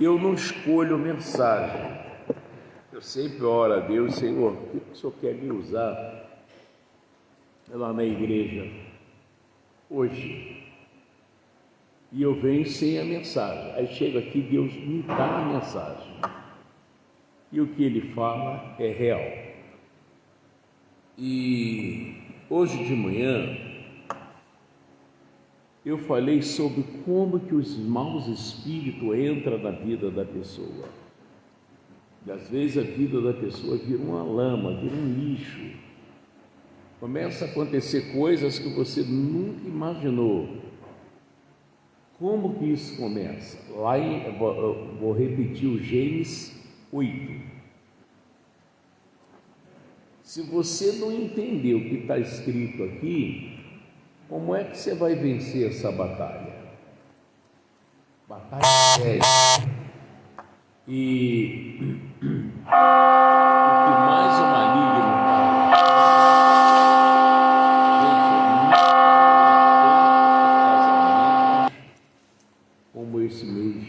eu não escolho mensagem. Eu sempre oro a Deus: Senhor, o que o Senhor quer me usar lá na igreja hoje? E eu venho sem a mensagem. Aí chega aqui, Deus me dá a mensagem. E o que Ele fala é real. E hoje de manhã eu falei sobre como que os maus espíritos entram na vida da pessoa. E às vezes a vida da pessoa vira uma lama, vira um lixo. Começa a acontecer coisas que você nunca imaginou. Como que isso começa? Lá eu vou repetir o Gênesis 8. Se você não entender o que está escrito aqui, como é que você vai vencer essa batalha? Batalha séria. E o que mais o maligno como esse mês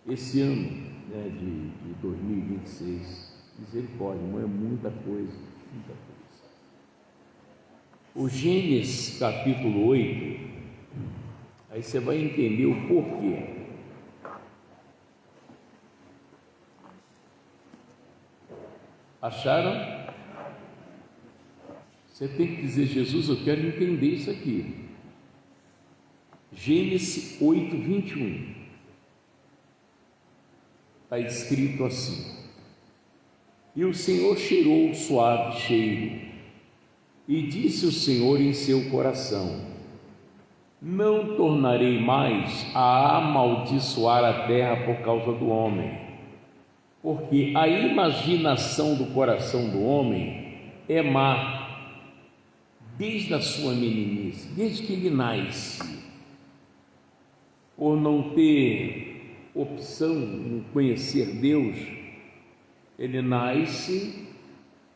esse ano, né, de 2026, misericórdia, não é muita coisa, muita coisa. O Gênesis capítulo 8, aí você vai entender o porquê. Acharam? Você tem que dizer: Jesus, eu quero entender isso aqui. Gênesis 8, 21. Está escrito assim: e o Senhor cheirou o suave cheiro, e disse o Senhor em seu coração: não tornarei mais a amaldiçoar a terra por causa do homem, porque a imaginação do coração do homem é má, desde a sua meninice, desde que ele nasce. Por não ter opção em conhecer Deus, ele nasce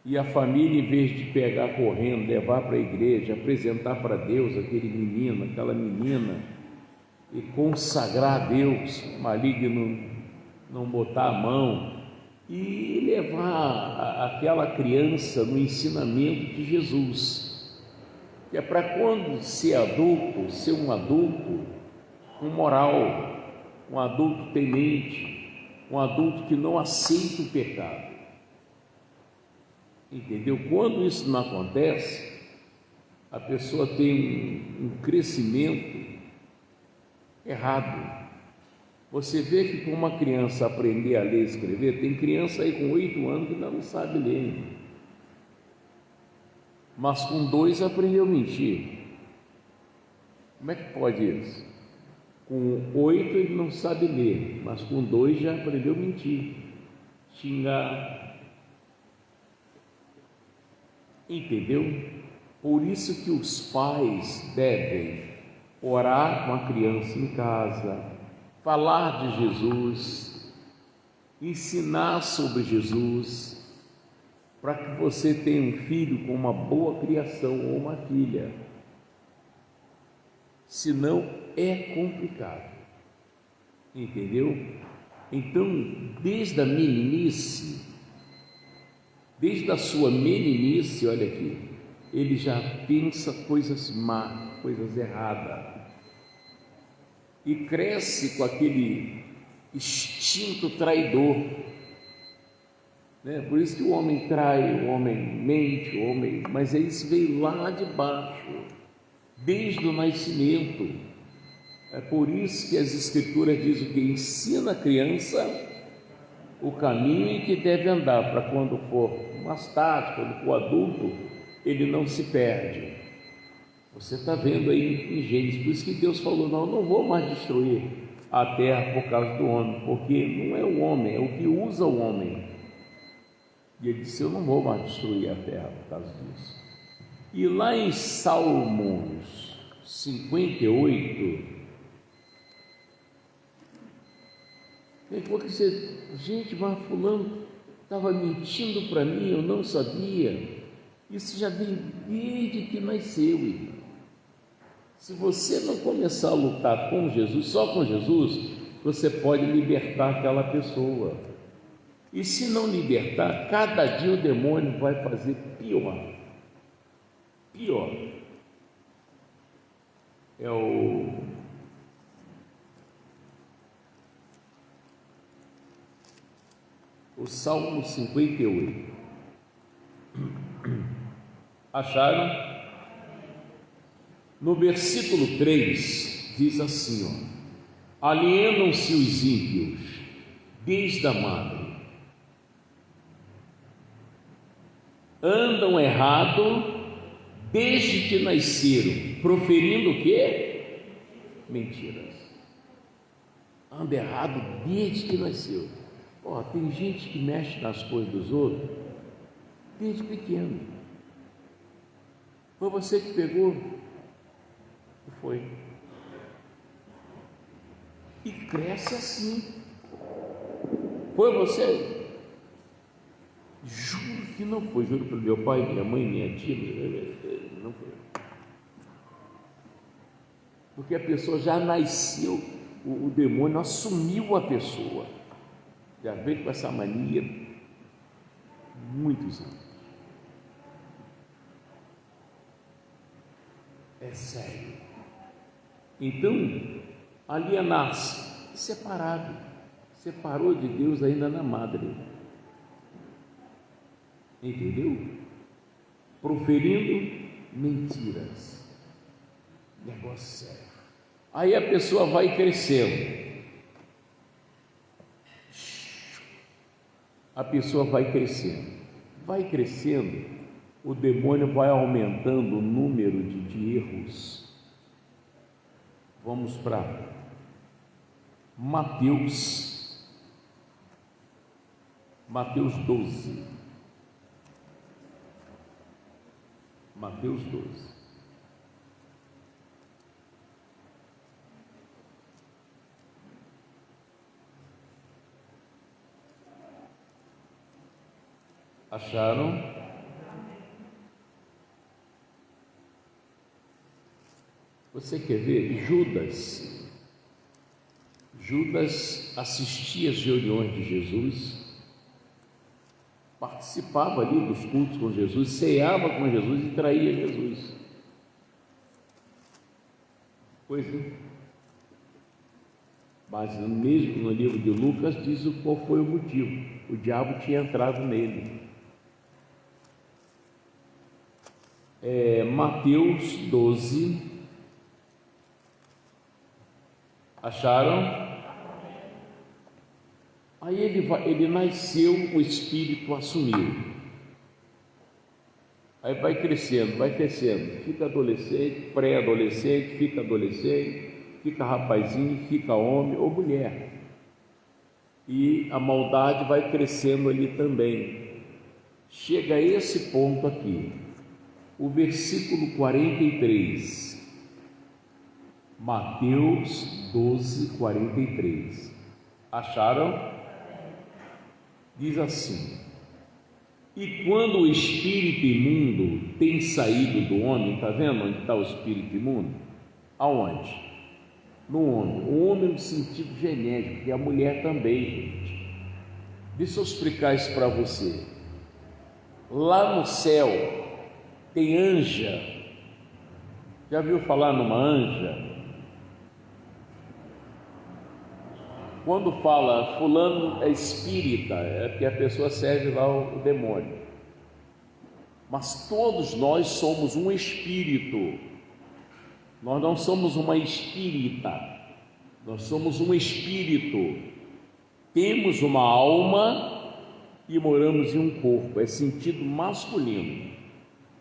e a família, em vez de pegar correndo, levar para a igreja, apresentar para Deus aquele menino, aquela menina, e consagrar a Deus, maligno não botar a mão, e levar aquela criança no ensinamento de Jesus, que é para quando ser adulto, ser um adulto com moral, um adulto temente, um adulto que não aceita o pecado. Entendeu? Quando isso não acontece, a pessoa tem um crescimento errado. Você vê que com uma criança aprender a ler e escrever, tem criança aí com 8 anos que ainda não sabe ler, mas com 2 aprendeu a mentir. Como é que pode isso? Com 8 ele não sabe ler, mas com 2 já aprendeu a mentir, xingar. Entendeu? Por isso que os pais devem orar com a criança em casa, falar de Jesus, ensinar sobre Jesus, para que você tenha um filho com uma boa criação ou uma filha. Senão é complicado. Entendeu? Então, desde a meninice, desde a sua meninice, olha aqui, ele já pensa coisas más, coisas erradas, e cresce com aquele instinto traidor, né? Por isso que o homem trai, o homem mente, o homem, mas isso veio lá de baixo, desde o nascimento. É por isso que as Escrituras dizem que ensina a criança o caminho em que deve andar, para quando for mais tarde, quando for adulto, ele não se perde. Você está vendo aí em Gênesis, por isso que Deus falou: não vou mais destruir a terra por causa do homem, porque não é o homem, é o que usa o homem. E ele disse: eu não vou mais destruir a terra por causa disso. E lá em Salmos 58, porque você, gente, mas fulano estava mentindo para mim, eu não sabia. Isso já vem desde que nasceu, irmão. Se você não começar a lutar com Jesus, só com Jesus, você pode libertar aquela pessoa. E se não libertar, cada dia o demônio vai fazer pior. Pior. É o Salmo 58. Acharam? No versículo 3 diz assim, ó: alienam-se os ímpios desde a madre, andam errado desde que nasceram, proferindo o quê? Mentiras. Anda errado desde que nasceu. Ó, tem gente que mexe nas coisas dos outros desde pequeno. Foi você que pegou? Foi. E cresce assim. Foi você? Juro que não foi. Juro para meu pai, minha mãe, minha tia. Não foi. Porque a pessoa já nasceu, o demônio assumiu a pessoa. Já veio com essa mania muitos anos. É sério. Então, alienar-se, separado, separou de Deus ainda na madre. Entendeu? Proferindo mentiras. Negócio sério. Aí a pessoa vai crescendo. A pessoa vai crescendo, o demônio vai aumentando o número de erros. Vamos para Mateus 12. Mateus 12. Acharam? Você quer ver? Judas assistia às reuniões de Jesus, participava ali dos cultos com Jesus, ceava com Jesus e traía Jesus. Pois é. Mas mesmo no livro de Lucas diz qual foi o motivo. O diabo tinha entrado nele. Mateus 12. Acharam? Aí ele nasceu, o espírito assumiu. Aí vai crescendo, fica adolescente, pré-adolescente, fica adolescente, fica rapazinho, fica homem ou mulher. E a maldade vai crescendo ali também. Chega a esse ponto aqui, o versículo 43. Mateus 12, 43. Acharam? Diz assim: e quando o espírito imundo tem saído do homem, está vendo onde está o espírito imundo? Aonde? No homem. O homem no sentido genérico, e a mulher também, gente. Deixa eu explicar isso para você. Lá no céu tem anja. Já viu falar numa anja? Quando fala fulano é espírita, é porque a pessoa serve lá o demônio. Mas todos nós somos um espírito. Nós não somos uma espírita. Nós somos um espírito. Temos uma alma e moramos em um corpo. É sentido masculino.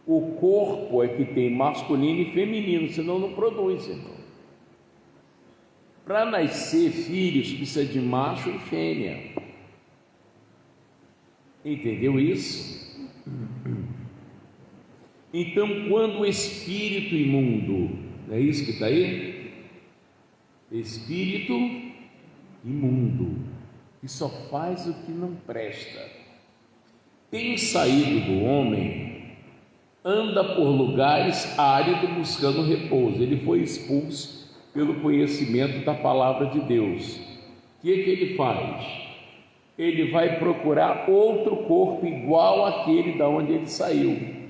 O corpo é que tem masculino e feminino, senão não produz, irmão. Para nascer filhos precisa de macho e fêmea. Entendeu isso? Então, quando o espírito imundo, não é isso que está aí? Espírito imundo, que só faz o que não presta, tem saído do homem, anda por lugares áridos buscando repouso. Ele foi expulso pelo conhecimento da palavra de Deus. que ele faz? Ele vai procurar outro corpo igual àquele da onde ele saiu.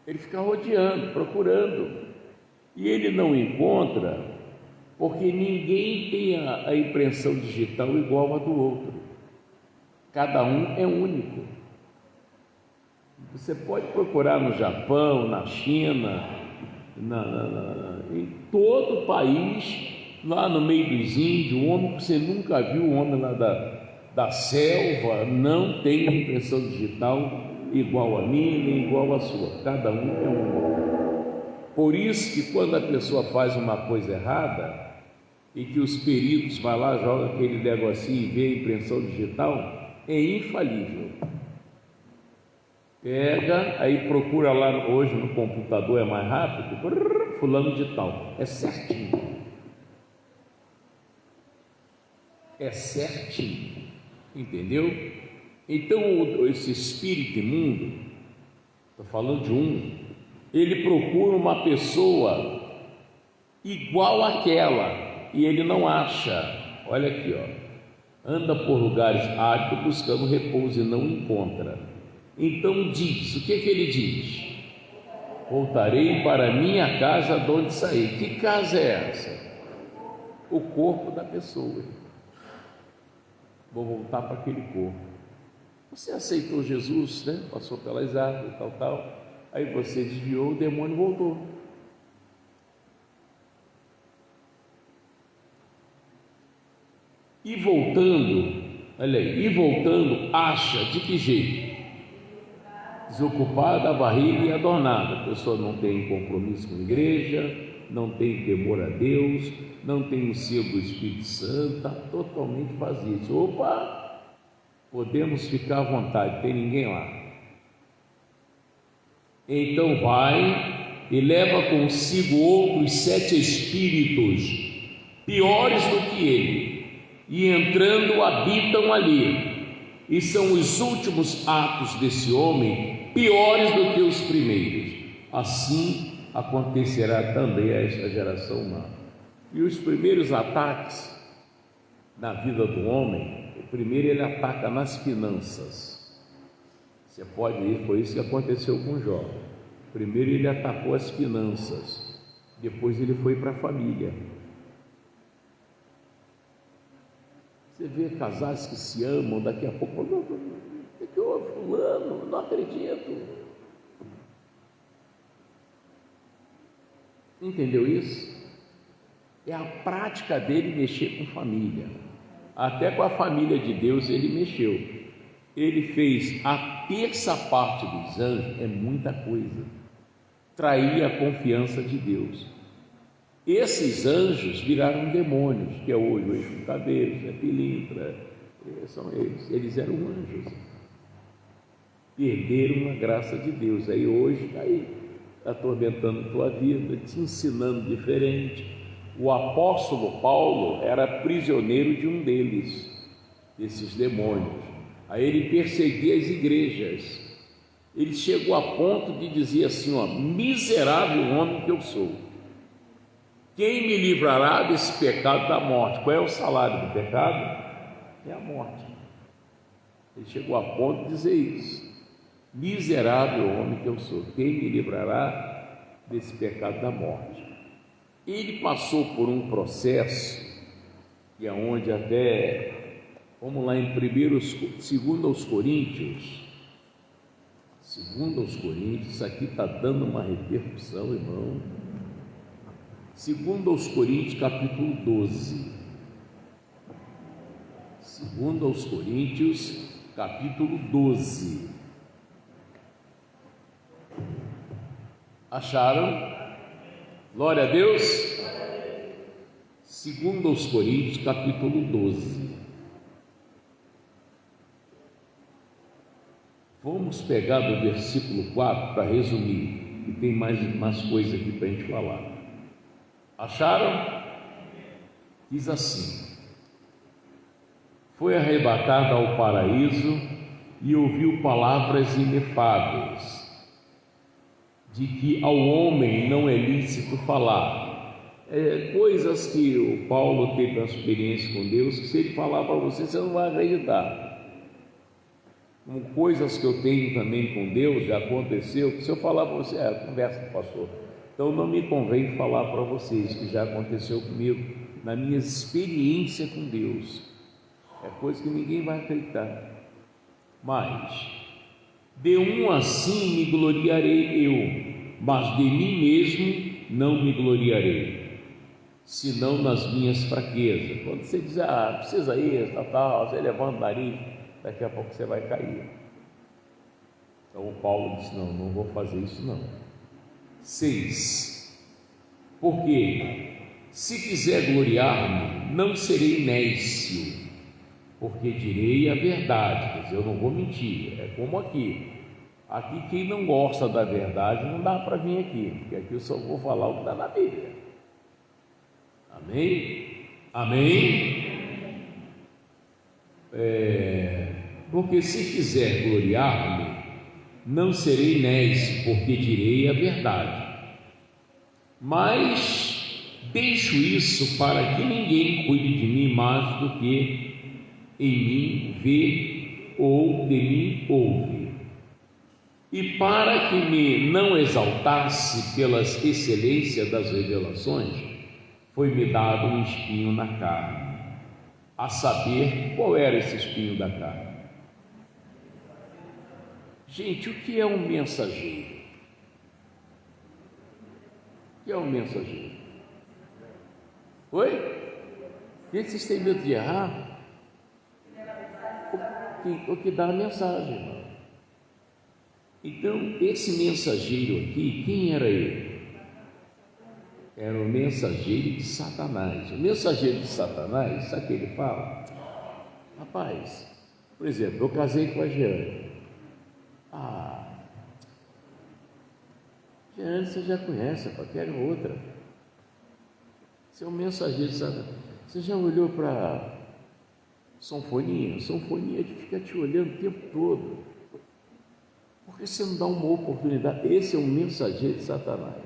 Ele fica rodeando, procurando, e ele não encontra, porque ninguém tem a impressão digital igual a do outro. Cada um é único. Você pode procurar no Japão, na China, em todo o país, lá no meio dos índios, um homem que você nunca viu, um homem lá da selva, não tem impressão digital igual a minha, nem igual a sua. Cada um é um. Por isso que quando a pessoa faz uma coisa errada, e que os peritos vão lá, jogam aquele negocinho e vê a impressão digital, é infalível. Pega, aí procura lá, hoje no computador é mais rápido, fulano de tal, é certinho. É certinho, entendeu? Então esse espírito imundo, estou falando de um, ele procura uma pessoa igual àquela e ele não acha. Olha aqui, ó, anda por lugares áridos buscando repouso e não encontra. Então diz, o que ele diz? Voltarei para minha casa de onde saí. Que casa é essa? O corpo da pessoa. Vou voltar para aquele corpo. Você aceitou Jesus, né? Passou pelas águas, tal. Aí você desviou, o demônio voltou. E voltando, olha aí, acha de que jeito? Desocupada, a barriga e adornada. A pessoa não tem compromisso com a igreja, não tem temor a Deus, não tem o selo do Espírito Santo, está totalmente vazio. Opa, podemos ficar à vontade, tem ninguém lá. Então vai e leva consigo outros 7 espíritos piores do que ele, e entrando habitam ali. E são os últimos atos desse homem piores do que os primeiros. Assim acontecerá também a esta geração humana. E os primeiros ataques na vida do homem, o primeiro ele ataca nas finanças. Você pode ir, foi isso que aconteceu com Jó. Primeiro ele atacou as finanças, depois ele foi para a família. Você vê casais que se amam, daqui a pouco, o que houve, fulano? Não acredito. Entendeu isso? É a prática dele mexer com família. Até com a família de Deus ele mexeu. Ele fez a terça parte dos anjos, é muita coisa. Trair a confiança de Deus. Esses anjos viraram demônios, que é hoje o eixo do cabeça, é pilintra, são eles eram anjos, perderam a graça de Deus, aí hoje está aí, atormentando a tua vida, te ensinando diferente. O apóstolo Paulo era prisioneiro de um deles, desses demônios, aí ele perseguia as igrejas, ele chegou a ponto de dizer assim, ó, miserável homem que eu sou, quem me livrará desse pecado da morte? Qual é o salário do pecado? É a morte. Ele chegou a ponto de dizer isso. Miserável homem que eu sou, quem me livrará desse pecado da morte? Ele passou por um processo, que é onde até, vamos lá em 2 aos Coríntios, isso aqui está dando uma repercussão, irmão. 2 aos Coríntios, capítulo 12. 2 aos Coríntios, capítulo 12. Acharam? Glória a Deus. 2 aos Coríntios, capítulo 12. Vamos pegar do versículo 4 para resumir, e tem mais coisa aqui para a gente falar. Acharam? Diz assim: foi arrebatado ao paraíso e ouviu palavras inefáveis, de que ao homem não é lícito falar, Coisas que o Paulo teve uma experiência com Deus, que se ele falar para você, você não vai acreditar. Como coisas que eu tenho também com Deus, já aconteceu, que se eu falar para você, conversa com o pastor. Então não me convém falar para vocês que já aconteceu comigo, na minha experiência com Deus. É coisa que ninguém vai acreditar. Mas de um assim me gloriarei eu, mas de mim mesmo não me gloriarei, senão nas minhas fraquezas. Quando você diz, precisa isso, tal, você levanta o nariz, daqui a pouco você vai cair. Então o Paulo disse, não vou fazer isso não. 6. Porque se quiser gloriar-me, não serei nécio, porque direi a verdade, quer dizer, eu não vou mentir. É como aqui quem não gosta da verdade não dá para vir aqui, porque aqui eu só vou falar o que está na Bíblia. Amém? Porque se quiser gloriar-me, não serei nécio, porque direi a verdade. Mas deixo isso para que ninguém cuide de mim mais do que em mim vê ou de mim ouve. E para que me não exaltasse pelas excelências das revelações, foi-me dado um espinho na carne, a saber, qual era esse espinho da carne? Gente, o que é um mensageiro? O que é um mensageiro? Oi? O que vocês têm medo de errar? O que dá a mensagem, irmão. Então, esse mensageiro aqui, quem era ele? Era o mensageiro de Satanás. O mensageiro de Satanás, sabe o que ele fala? Rapaz, por exemplo, eu casei com a Jeane. Jeane você já conhece, rapaz, quero outra. Você é um mensageiro de Satanás. Você já olhou para Sonfonia? Sonfonia fica te olhando o tempo todo. Por que você não dá uma oportunidade? Esse é um mensageiro de Satanás.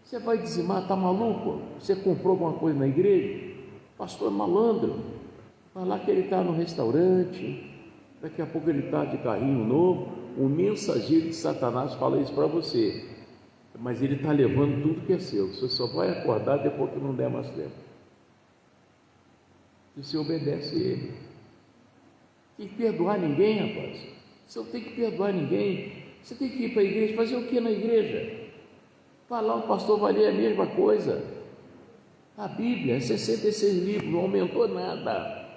Você vai dizimar, está maluco? Você comprou alguma coisa na igreja? Pastor é malandro. Vai lá que ele está no restaurante, daqui a pouco ele está de carrinho novo. O mensageiro de Satanás fala isso para você, mas ele está levando tudo que é seu. Você só vai acordar depois que não der mais tempo. E você obedece ele. Tem que perdoar ninguém, rapaz. Você não tem que perdoar ninguém. Você tem que ir para a igreja. Fazer o que na igreja? Falar, o pastor vai ler a mesma coisa. A Bíblia, 66 livros, não aumentou nada.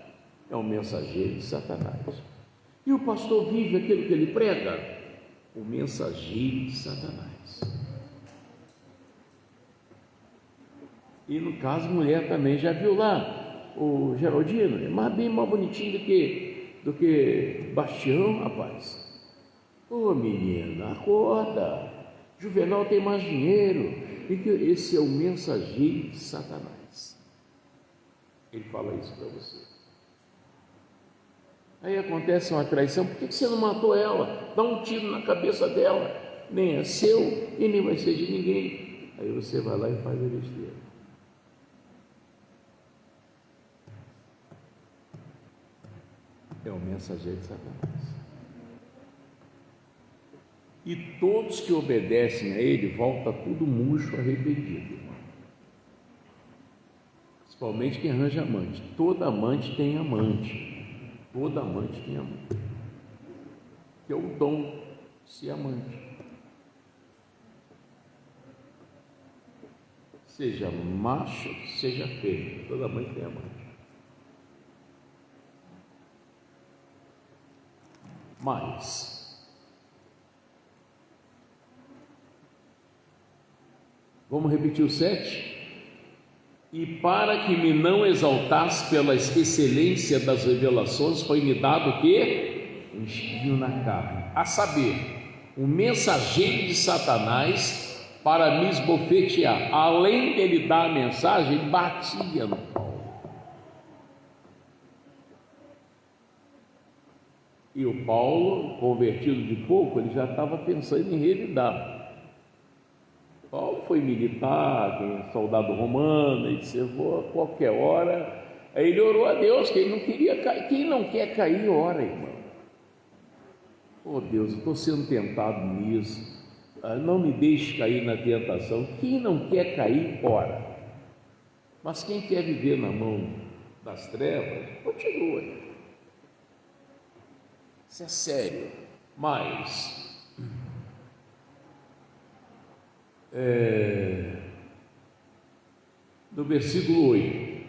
É um mensageiro de Satanás. E o pastor vive aquilo que ele prega? O mensageiro de Satanás. E no caso, mulher também, já viu lá o Geraldino? É bem mais bonitinho do que Bastião, rapaz. Ô menina, acorda. Juvenal tem mais dinheiro. E que esse é o mensageiro de Satanás. Ele fala isso para você. Aí acontece uma traição. Por que você não matou ela? Dá um tiro na cabeça dela. Nem é seu e nem vai ser de ninguém. Aí você vai lá e faz a besteira. É o mensageiro de Satanás. E todos que obedecem a ele, volta tudo murcho, arrependido. Principalmente quem arranja amante. Toda amante tem amante. Toda amante tem amante. Que é o dom de ser amante. Seja macho, seja fêmea. Toda amante tem amante. Mas vamos repetir o 7? E para que me não exaltasse pelas excelências das revelações, foi-me dado o quê? Um espinho na carne, a saber, um mensageiro de Satanás para me esbofetear. Além dele dar a mensagem, ele batia no Paulo. E o Paulo, convertido de pouco, ele já estava pensando em revidar. Paulo foi militar, soldado romano, ele disse: eu vou a qualquer hora. Aí ele orou a Deus, que ele não queria cair. Quem não quer cair, ora, irmão. Oh Deus, eu estou sendo tentado nisso, não me deixe cair na tentação. Quem não quer cair, ora. Mas quem quer viver na mão das trevas, continua. Isso é sério. Mas no versículo 8,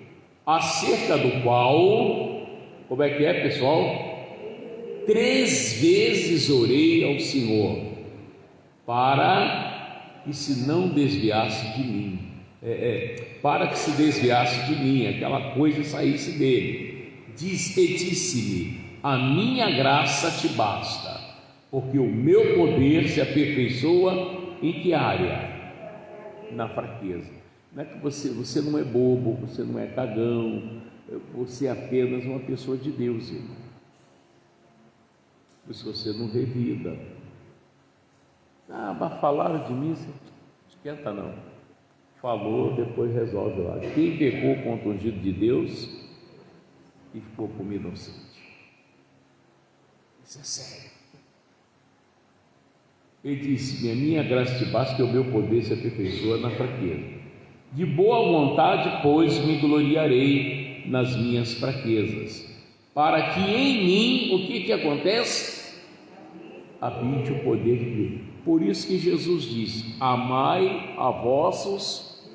acerca do qual, como é que é, pessoal? 3 vezes orei ao Senhor para que se não desviasse de mim, para que se desviasse de mim, aquela coisa saísse dele. Disse-me: a minha graça te basta, porque o meu poder se aperfeiçoa em que área? Na fraqueza. Não é que você não é bobo, você não é cagão, você é apenas uma pessoa de Deus, irmão. Por isso você não revida. Mas falaram de mim, você não esquenta não. Falou, depois resolve lá. Quem pecou contra o ungido de Deus e ficou como inocente. Isso é sério. Ele disse: a minha graça te basta, que o meu poder se aperfeiçoa na fraqueza. De boa vontade, pois, me gloriarei nas minhas fraquezas, para que em mim, o que acontece? Habite o poder de Deus. Por isso que Jesus disse: amai a vossos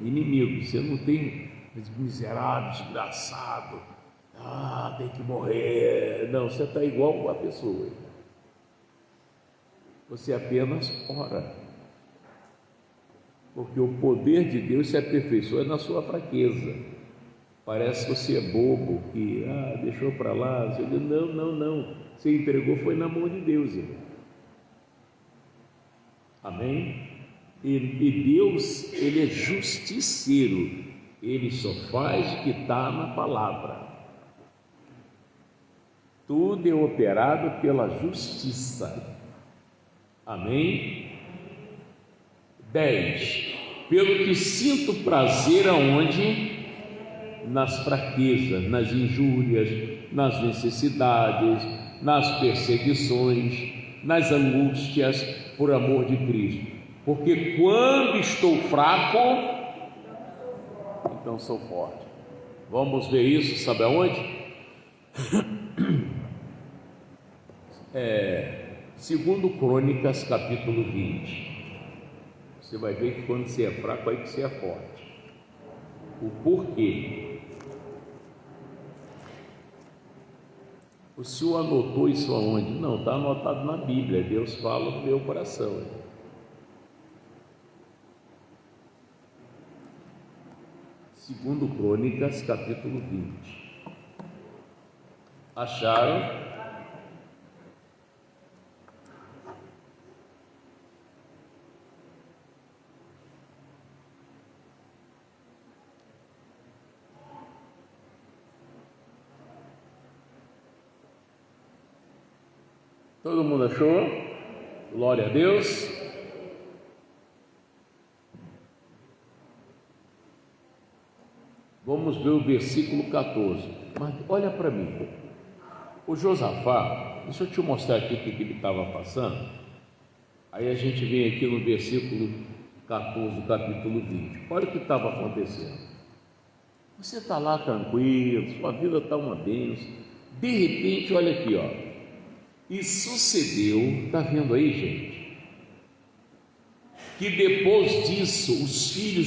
inimigos. Você não tem miserável, desgraçado, tem que morrer. Não, você está igual a pessoa. Você apenas ora, porque o poder de Deus se aperfeiçoa na sua fraqueza. Parece que você é bobo, que deixou para lá. Você diz: não, você entregou, foi na mão de Deus, irmão. Amém? E Deus, Ele é justiceiro, Ele só faz o que está na palavra. Tudo é operado pela justiça. Amém? 10. Pelo que sinto prazer aonde? Nas fraquezas, nas injúrias, nas necessidades, nas perseguições, nas angústias, por amor de Cristo. Porque quando estou fraco, então sou forte. Vamos ver isso, sabe aonde? Segundo Crônicas, capítulo 20. Você vai ver que quando você é fraco, aí que você é forte. O porquê? O senhor anotou isso aonde? Não, está anotado na Bíblia. Deus fala no meu coração. Segundo Crônicas, capítulo 20. Acharam? Todo mundo achou? Glória a Deus. Vamos ver o versículo 14. Mas olha para mim. O Josafá, deixa eu te mostrar aqui o que ele estava passando. Aí a gente vem aqui no versículo 14 do capítulo 20. Olha o que estava acontecendo. Você está lá tranquilo, sua vida está uma bênção. De repente, olha aqui, ó. E sucedeu, está vendo aí, gente, que depois disso os filhos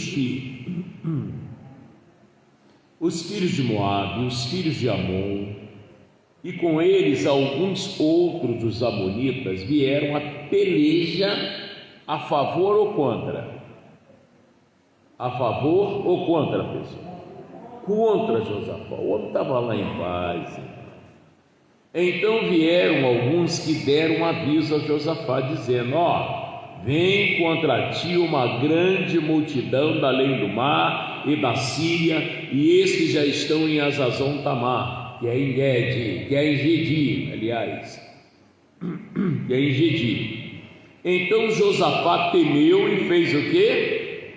de Moabe, os filhos de Amon, e com eles alguns outros dos amonitas, vieram a peleja a favor ou contra? A favor ou contra, pessoal? Contra Josafá. O homem estava lá em paz. Então vieram alguns que deram aviso a Josafá, dizendo: vem contra ti uma grande multidão da além do mar e da Síria, e estes já estão em Azazon Tamar, que é em Gedi, que é em Gedi, aliás, que é em Gedi. Então Josafá temeu e fez o quê?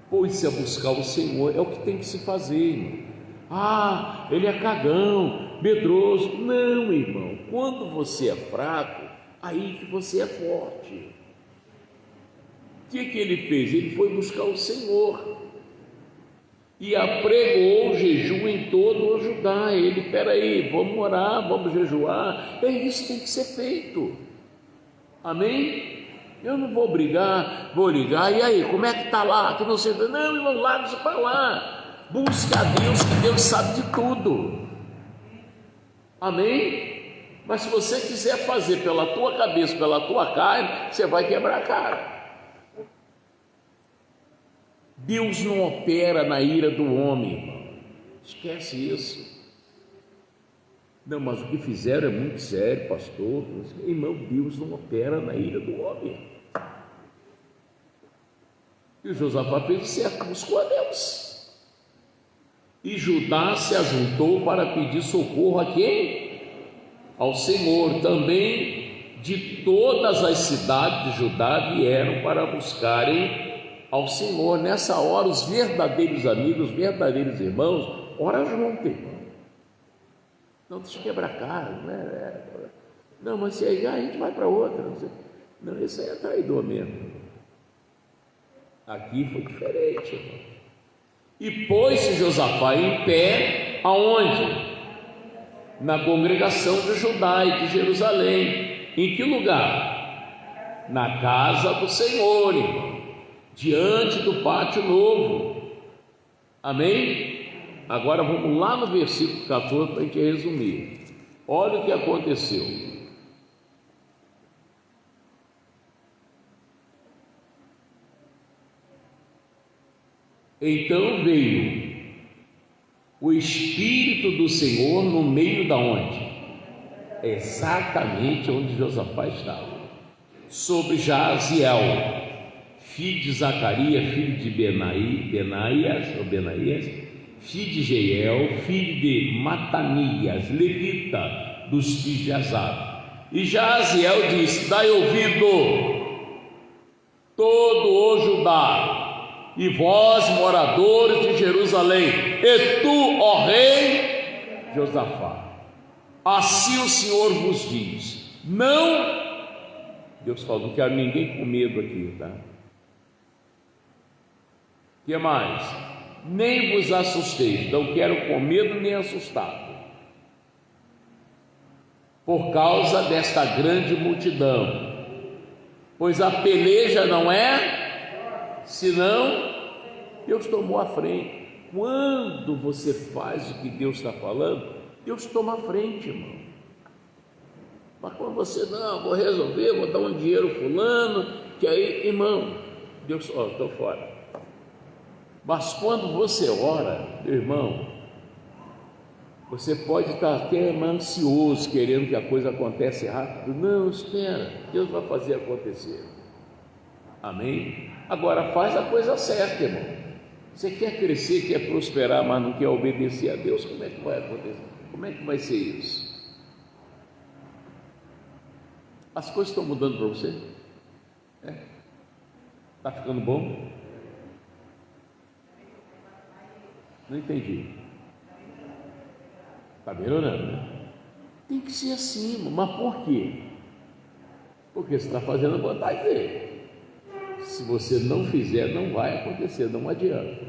Pôs-se a buscar o Senhor. É o que tem que se fazer, irmão. Ah, ele é cagão, medroso. Não, irmão, quando você é fraco, aí que você é forte. O que ele fez? Ele foi buscar o Senhor e apregoou o jejum em todo o Judá. Ele, peraí, vamos orar, vamos jejuar. É isso que tem que ser feito. Amém? Eu não vou brigar, vou ligar. E aí, como é que está lá? Que não sei. Não, irmão, larga isso para lá. Busca a Deus, que Deus sabe de tudo. Amém? Mas se você quiser fazer pela tua cabeça, pela tua carne, você vai quebrar a cara. Deus não opera na ira do homem, irmão. Esquece isso. Não, mas o que fizeram é muito sério, pastor. Irmão, Deus não opera na ira do homem. E o Josafá fez o certo, buscou a Deus. E Judá se ajuntou para pedir socorro a quem? Ao Senhor. Também de todas as cidades de Judá vieram para buscarem ao Senhor. Nessa hora, os verdadeiros amigos, os verdadeiros irmãos, ora junto, irmão. Não deixa quebrar a cara, né? Não, mas se aí a gente vai para outra. Não, esse aí é traidor mesmo. Aqui foi diferente, irmão. E pôs-se Josafá em pé, aonde? Na congregação de Judá e de Jerusalém. Em que lugar? Na casa do Senhor, irmão, diante do pátio novo. Amém? Agora vamos lá no versículo 14 para a gente resumir. Olha o que aconteceu. Então veio o Espírito do Senhor no meio da onde? Exatamente onde Josafá estava. Sobre Jaziel, filho de Zacarias, filho de Benaías, filho de Jeiel, filho de Matanias, levita dos filhos de Asaf. E Jaziel disse: dai ouvido, todo o Judá, e vós, moradores de Jerusalém, e tu, ó rei Josafá, assim o Senhor vos diz: não, Deus falou, não quero ninguém com medo aqui, tá? O que mais? Nem vos assusteis, não quero com medo nem assustado, por causa desta grande multidão, pois a peleja não é senão Deus tomou a frente. Quando você faz o que Deus está falando, Deus toma a frente, irmão. Mas quando você, não, vou resolver, vou dar um dinheiro fulano, que aí, irmão, Deus, estou fora. Mas quando você ora, meu irmão, você pode estar até ansioso, querendo que a coisa aconteça rápido. Não, espera, Deus vai fazer acontecer. Amém? Agora faz a coisa certa, irmão. Você quer crescer, quer prosperar, mas não quer obedecer a Deus, como é que vai acontecer? Como é que vai ser isso? As coisas estão mudando para você? Está ficando bom? Não entendi. Está melhorando, né? Tem que ser assim, mas por quê? Porque você está fazendo a vontade dele. Se você não fizer, não vai acontecer, não adianta.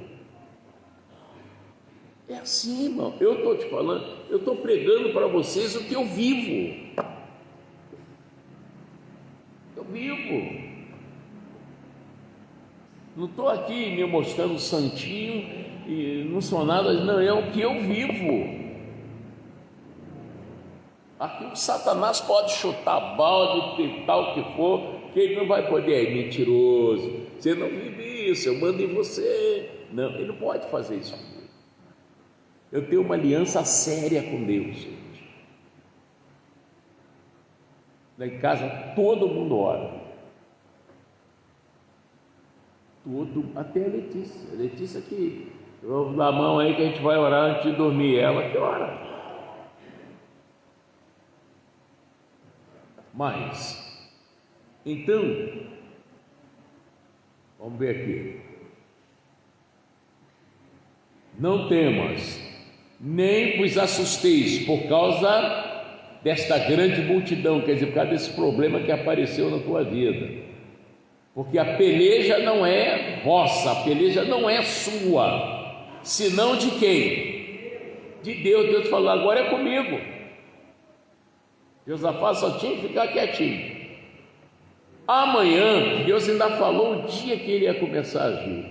É assim, irmão. Eu estou te falando, eu estou pregando para vocês o que eu vivo. Eu vivo. Não estou aqui me mostrando santinho e não sou nada, não, é o que eu vivo. Aqui o Satanás pode chutar balde, tentar o que for, que ele não vai poder, é mentiroso, você não vive isso, eu mando em você. Não, ele não pode fazer isso. Eu tenho uma aliança séria com Deus, gente. Lá em casa todo mundo ora. Até a Letícia que vamos dar a mão aí que a gente vai orar antes de dormir, ela que ora. Mas Então, vamos ver aqui. Não temas, nem vos assusteis por causa desta grande multidão, quer dizer, por causa desse problema que apareceu na tua vida. Porque a peleja não é vossa, a peleja não é sua, senão de quem? De Deus. Deus falou, agora é comigo. Josafá só tinha que ficar quietinho. Amanhã, Deus ainda falou o dia que ele ia começar a agir.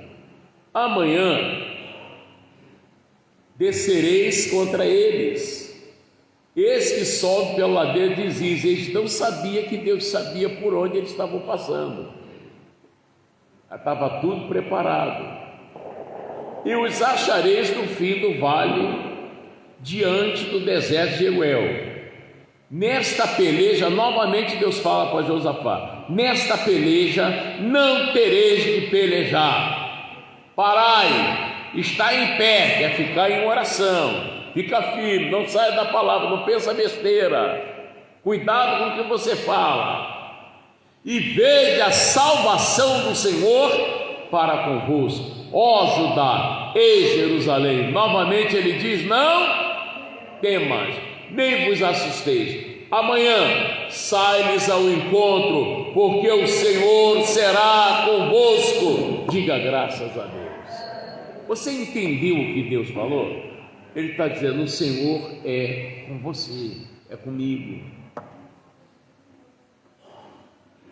Amanhã descereis contra eles. Esse que sobe pela ladeira de Ziz. Eles não sabiam que Deus sabia por onde eles estavam passando. Estava tudo preparado. E os achareis no fim do vale, diante do deserto de Jeruel. Nesta peleja, novamente Deus fala para Josafá: nesta peleja não tereis de pelejar. Parai, está em pé, quer ficar em oração. Fica firme, não saia da palavra, não pensa besteira. Cuidado com o que você fala. E veja a salvação do Senhor para convosco, ó Judá e Jerusalém. Novamente ele diz: não temas, nem vos assusteis. Amanhã sai-lhes ao encontro, porque o Senhor será convosco. Diga graças a Deus. Você entendeu o que Deus falou? Ele está dizendo: o Senhor é com você, é comigo.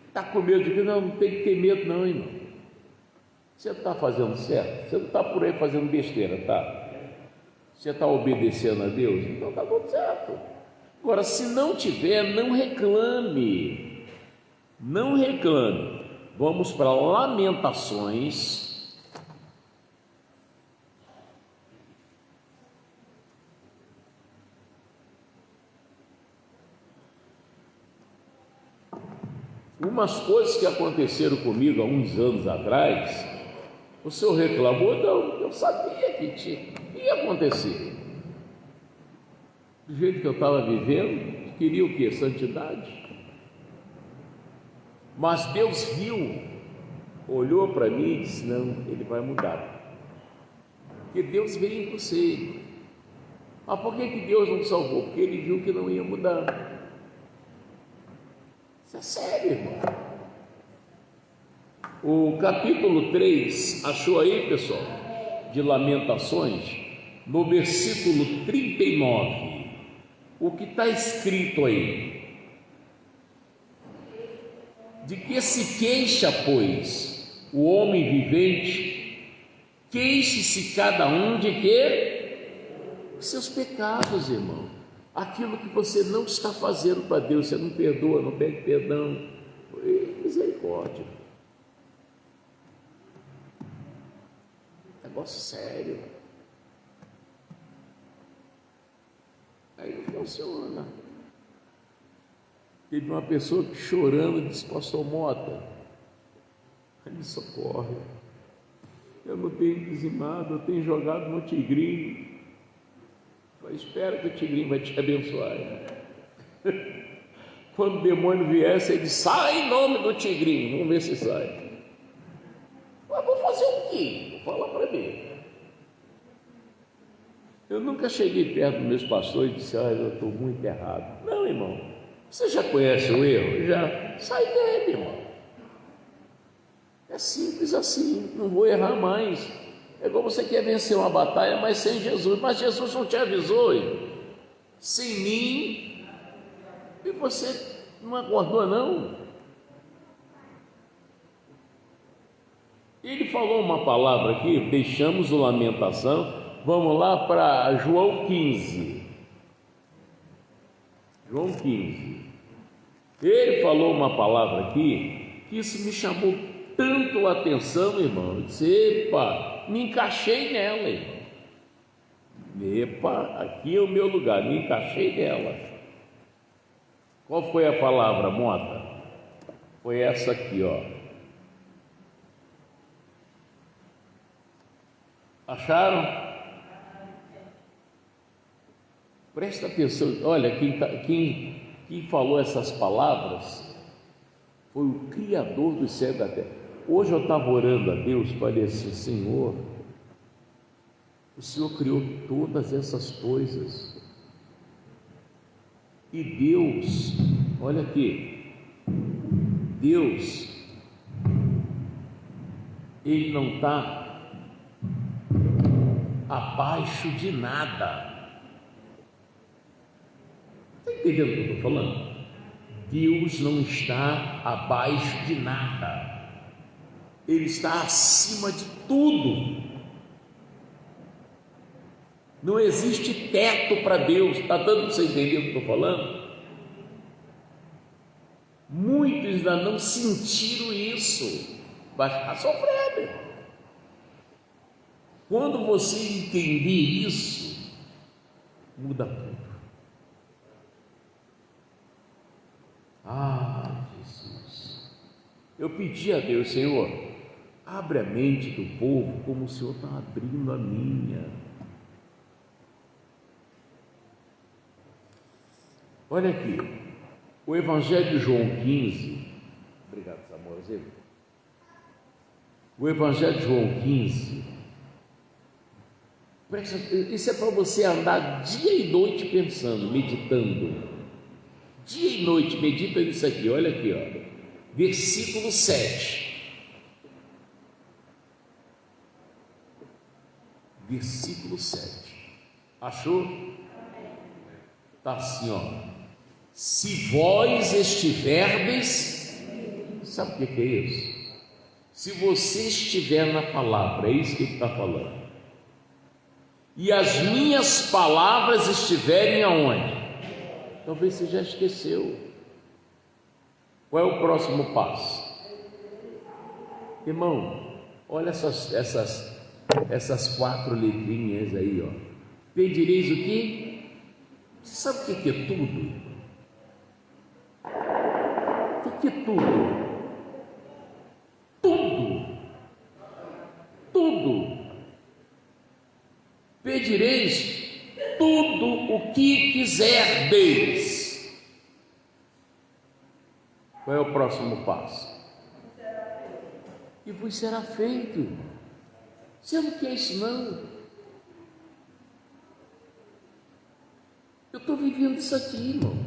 Está com medo de que? Não tem que ter medo não, irmão. Você está fazendo certo, você não está por aí fazendo besteira, tá? Você está obedecendo a Deus, então está tudo certo. Agora, se não tiver, não reclame, não reclame. Vamos para Lamentações. Umas coisas que aconteceram comigo há uns anos atrás, o senhor reclamou? Não, eu sabia que ia acontecer. Do jeito que eu estava vivendo, queria o quê? Santidade. Mas Deus viu, olhou para mim e disse: não, ele vai mudar. Porque Deus veio em você. Mas por que Deus não salvou? Porque ele viu que não ia mudar. Isso é sério, irmão. O capítulo 3, achou aí, pessoal? De Lamentações, no versículo 39. O que está escrito aí? De que se queixa, pois, o homem vivente? Queixe-se cada um de quê? Seus pecados, irmão. Aquilo que você não está fazendo para Deus, você não perdoa, não pede perdão. Misericórdia. Negócio sério. Aí não funciona. Teve uma pessoa que chorando disse: pastor Mota, me socorre. Eu não tenho dizimado, eu tenho jogado no tigrinho. Mas espera que o tigrinho vai te abençoar. Quando o demônio viesse, ele diz: sai em nome do tigrinho. Vamos ver se sai. Mas vou fazer o quê? Vou falar para mim. Eu nunca cheguei perto dos meus pastores e disse: olha, eu estou muito errado. Não, irmão. Você já conhece o erro? Já. Sai dele, irmão. É simples assim. Não vou errar mais. É igual você quer vencer uma batalha, mas sem Jesus. Mas Jesus não te avisou, irmão. Sem mim. E você não acordou, não? Ele falou uma palavra aqui, deixamos o Lamentação. Vamos lá para João 15. João 15. Ele falou uma palavra aqui, que isso me chamou tanto a atenção, irmão. Eu disse: epa, me encaixei nela, irmão. Epa, aqui é o meu lugar, me encaixei nela. Qual foi a palavra, Mota? Foi essa aqui, ó. Acharam? Presta atenção. Olha, quem falou essas palavras foi o Criador do céu e da terra. Hoje eu estava orando a Deus, falei assim: Senhor, o Senhor criou todas essas coisas, e Deus, olha aqui, Deus, Ele não está abaixo de nada. Está entendendo o que eu estou falando? Deus não está abaixo de nada, Ele está acima de tudo. Não existe teto para Deus. Está dando para você entender o que eu estou falando? Muitos ainda não sentiram isso, vai ficar sofrendo. Quando você entender isso, muda tudo. Ah, Jesus, eu pedi a Deus: Senhor, abre a mente do povo como o Senhor está abrindo a minha. Olha aqui, o Evangelho de João 15, obrigado, Samuelzinho. O Evangelho de João 15, isso é para você andar dia e noite pensando, meditando. Dia e noite, medita nisso aqui, olha aqui, ó. Versículo 7. Versículo 7. Achou? Está assim, ó. Se vós estiverdes, sabe o que é isso? Se você estiver na palavra, é isso que ele está falando. E as minhas palavras estiverem aonde? Talvez você já esqueceu. Qual é o próximo passo? Irmão, olha essas 4 letrinhas aí, ó. Pedireis o quê? Você sabe o que é tudo? O que é tudo? Tudo. Pedireis tudo o que quiserdes. Qual é o próximo passo? E vos será feito. Você não quer isso, não? Eu estou vivendo isso aqui, irmão.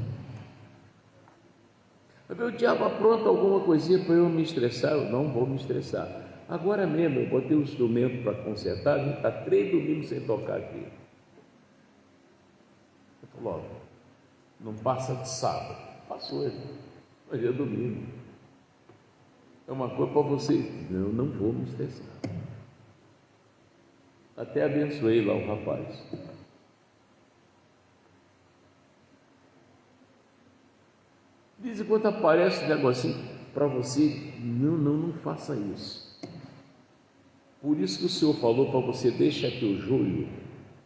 O diabo apronta alguma coisinha para eu me estressar. Eu não vou me estressar. Agora mesmo eu botei o instrumento para consertar, a gente está 3 domingos sem tocar aqui. Eu falo: ó, não passa de sábado. Passou, hoje é domingo. É uma coisa para você. Eu não vou me estressar. Até abençoei lá o rapaz. De vez em quando aparece um negocinho para você: não faça isso. Por isso que o Senhor falou para você: deixa que o joio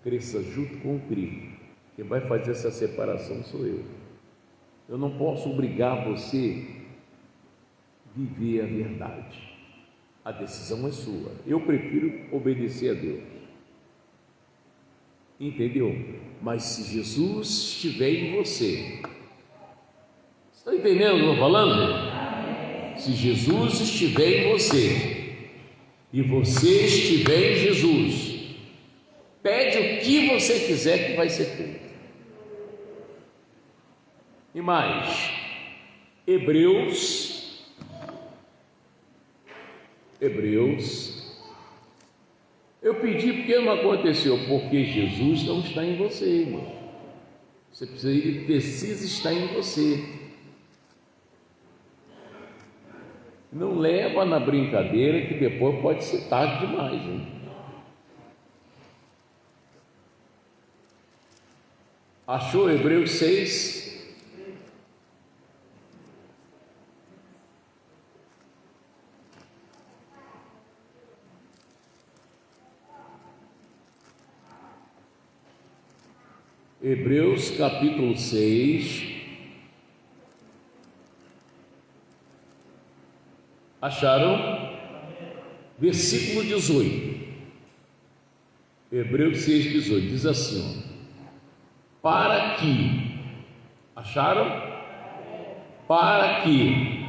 cresça junto com o trigo. Quem vai fazer essa separação sou eu. Eu não posso obrigar você a viver a verdade. A decisão é sua. Eu prefiro obedecer a Deus. Entendeu? Mas se Jesus estiver em você, está entendendo o que eu estou falando? Se Jesus estiver em você e você estiver em Jesus, pede o que você quiser que vai ser feito. E mais, Hebreus, eu pedi porque não aconteceu, porque Jesus não está em você, irmão. Ele precisa estar em você. Não leva na brincadeira que depois pode ser tarde demais, hein? Achou Hebreus 6? Hebreus capítulo 6. Acharam? Versículo 18. Hebreus 6, 18 diz assim: ó, para que, acharam? Para que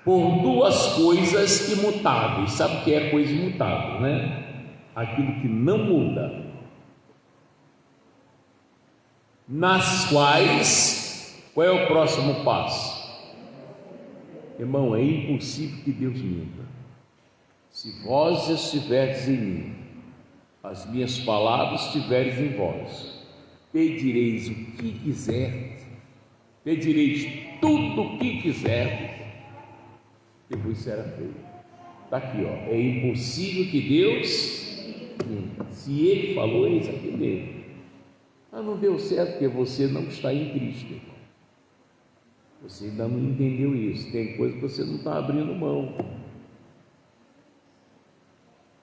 por duas coisas imutáveis. Sabe o que é coisa imutável, né? Aquilo que não muda, nas quais, qual é o próximo passo? Irmão, é impossível que Deus minta. Se vós estiverdes em mim, as minhas palavras estiverem em vós, pedireis o que quiserdes, pedireis tudo o que quiserdes, e vos será feito. Está aqui, ó. É impossível que Deus minta. Se Ele falou, eis aqui mesmo. Mas não deu certo porque você não está em Cristo, irmão. Você ainda não entendeu isso. Tem coisa que você não está abrindo mão.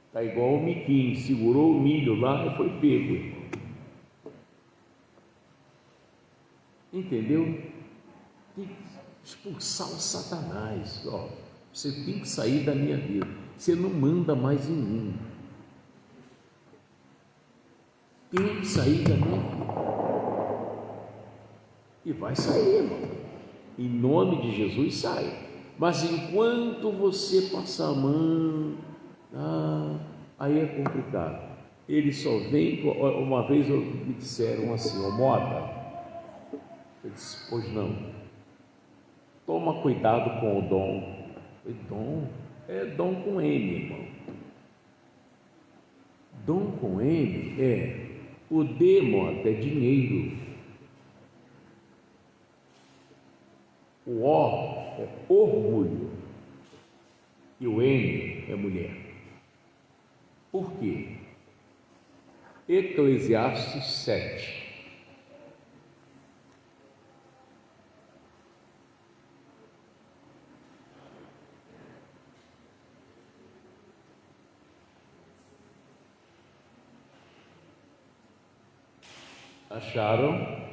Está igual o Miquinho, segurou o milho lá e foi pego, irmão. Entendeu? Tem que expulsar o Satanás. Ó, você tem que sair da minha vida. Você não manda mais em mim. Tem que sair da minha vida. E vai sair, irmão. Em nome de Jesus, sai. Mas enquanto você passar a mão, aí é complicado. Ele só vem. Uma vez me disseram assim: ô Mota, eu disse: pois não. Toma cuidado com o dom. Dom é dom com M, irmão. Dom com M é o D, Mota, é dinheiro. O O é orgulho e o M é mulher. Por quê? Eclesiastes 7. Acharam?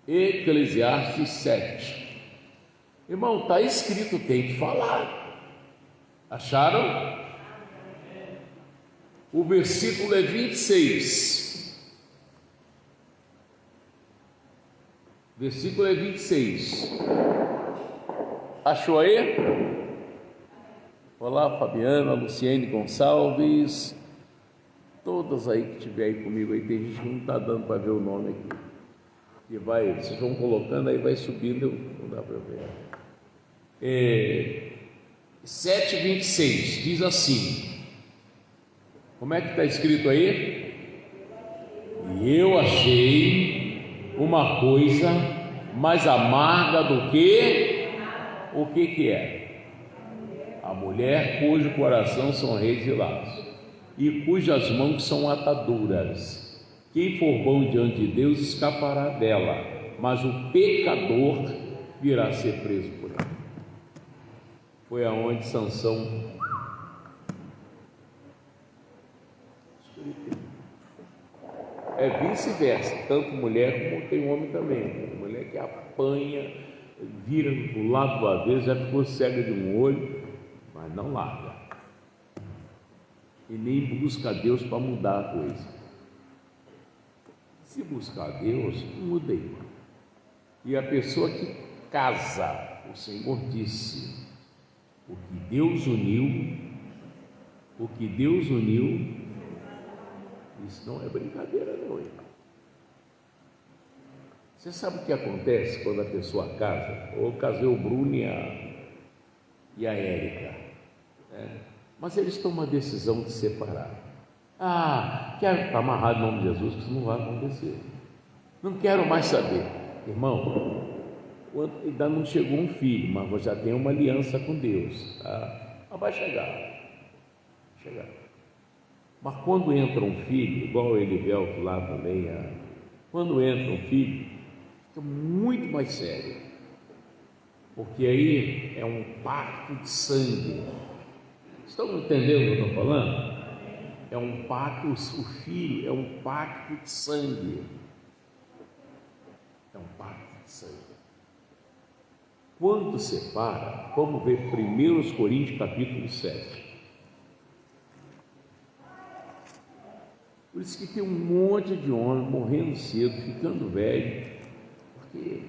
Eclesiastes 7. Irmão, está escrito, tem que falar. Acharam? O versículo é 26. Versículo é 26. Achou aí? Olá, Fabiana, Luciene Gonçalves, todas aí que estiver aí comigo aí, tem gente que não está dando para ver o nome aqui. E vai, vocês vão colocando, aí vai subindo, não dá para ver. 7:26 diz assim: como é que está escrito aí? E eu achei uma coisa mais amarga do que o que é? A mulher cujo coração são redes e laços, e cujas mãos são ataduras. Quem for bom diante de Deus escapará dela, mas o pecador virá ser preso por ela. Foi aonde Sansão é vice-versa, tanto mulher como tem homem também. Mulher que apanha, vira do lado do avesso, já ficou cega de um olho, mas não larga e nem busca a Deus para mudar a coisa. Se buscar a Deus, muda aí. E a pessoa que casa, o Senhor disse: o que Deus uniu, isso não é brincadeira não, irmão. Você sabe o que acontece quando a pessoa casa? Eu casei o Bruno e a Érica, né? Mas eles tomam a decisão de separar. Quero estar amarrado em nome de Jesus, que isso não vai acontecer. Não quero mais saber. Irmão, ainda não chegou um filho, mas já tem uma aliança com Deus, tá? Mas vai chegar. Mas quando entra um filho, igual o Elivelto lá também, quando entra um filho, fica muito mais sério, porque aí é um pacto de sangue. Estão entendendo o que eu estou falando? É um pacto, o filho é um pacto de sangue. É um pacto de sangue. Quando separa, vamos ver 1 Coríntios capítulo 7. Por isso que tem um monte de homem morrendo cedo, ficando velho, quê?